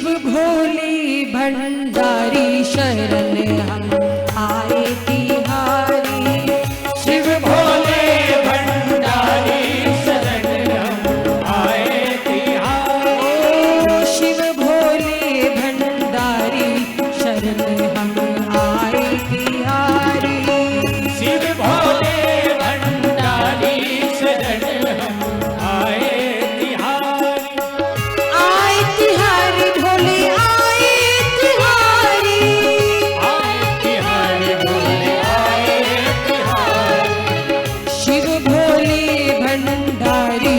शिव भोले भंडारी शरण हम आए तिहारी। शिव भोले भंडारी शरण हम आए तिहारी। शिव भोले भंडारी शरण हम आए तिहारी। शिव भोले भंडारी शरण हम आए तिहारी। आए तिहारी भोले आए तिहारी। आए तिहारी भोले आए तिहारी। शिव भोले भंडारी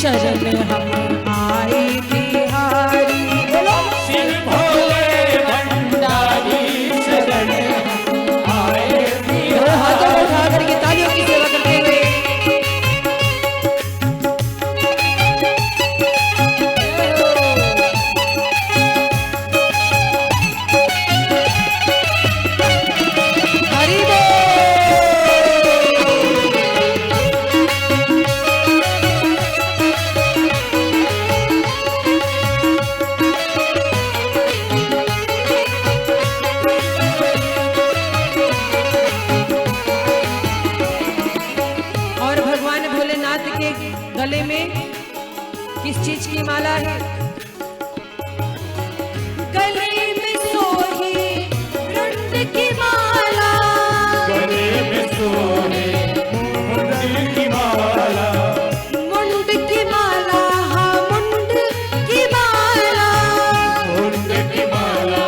शरण हम आए तिहारी। शिव भोले भंडारी शरण हम आए दोनों हाथों को उठा करके तालियों की सेवा करते हुए हरि बोल। और भगवान भोलेनाथ के गले में किस चीज की माला है? गले में सोहे रंग की माला। गले में सोहे मुंड की माला। मुंड की माला, हाँ मुंड की माला। मुंड की माला,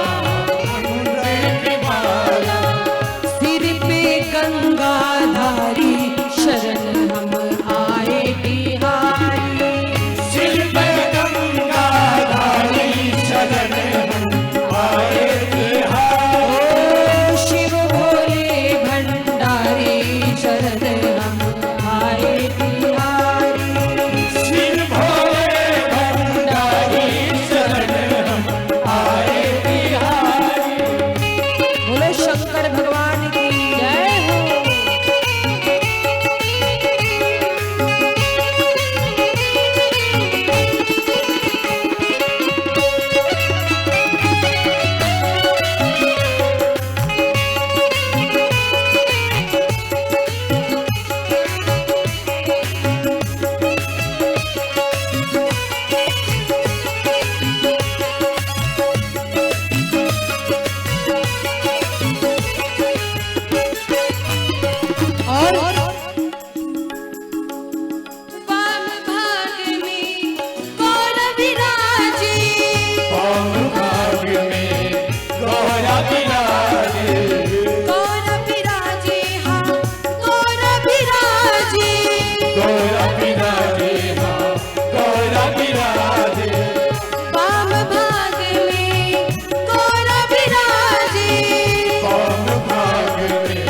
मुंड की माला। सिर पे गंगाधारी शरण हम आए बिहारी। सिर पे गंगाधारी शरण हम आए तिहारी। ओ शिव भोले भंडारी शरण हम आए बिहारी। शिव भोले भंडारी शरण हम आए तिहारी। बोलो शंकर भगवान की जय हो। और वाम भाग में गौर विराजे। वाम भाग में गौरा विराजे। गौर विराजे, हाँ गौर विराजे। गौरा विराजे, हाँ गौरा विराजे। वाम भाग में गौर विराजे। वाम भाग में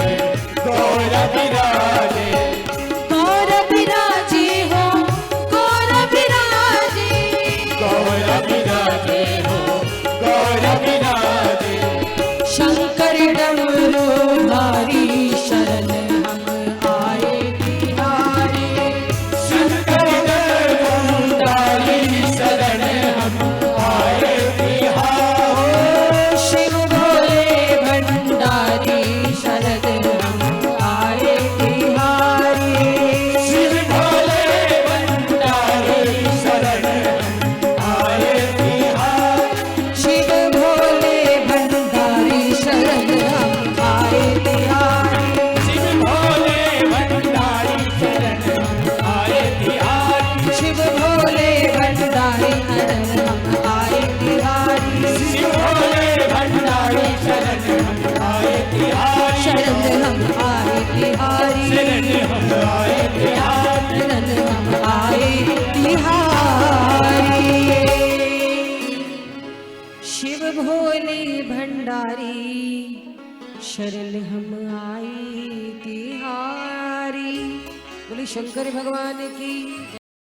गौरा विराजे। गौर विराजे हो गौर विराजे। गौरा विराजे हो गौरा विराजे। शंकर डमरूधारी शरण हम आए बिहारी। शंकर भंडारी शरण हम आए तिहारी। शिव भोले भंडारी शरण हम आए बिहारी। शिव भोले भंडारी शरण हम आए तिहारी। शिव भोले भंडारी शरण हम आए बिहारी। शिव भोले भंडारी शरण हम आए तिहारी। शिव भोले भंडारी शरण हम आए बिहारी। शिव भोले भंडारी शरण हम आए तिहारी। शरण हम आए बिहारी। शरण हम आए तिहारी। शरण हम आए बिहारी। शिव भोले भंडारी शरण हम आए तिहारी। बोले शंकर भगवान की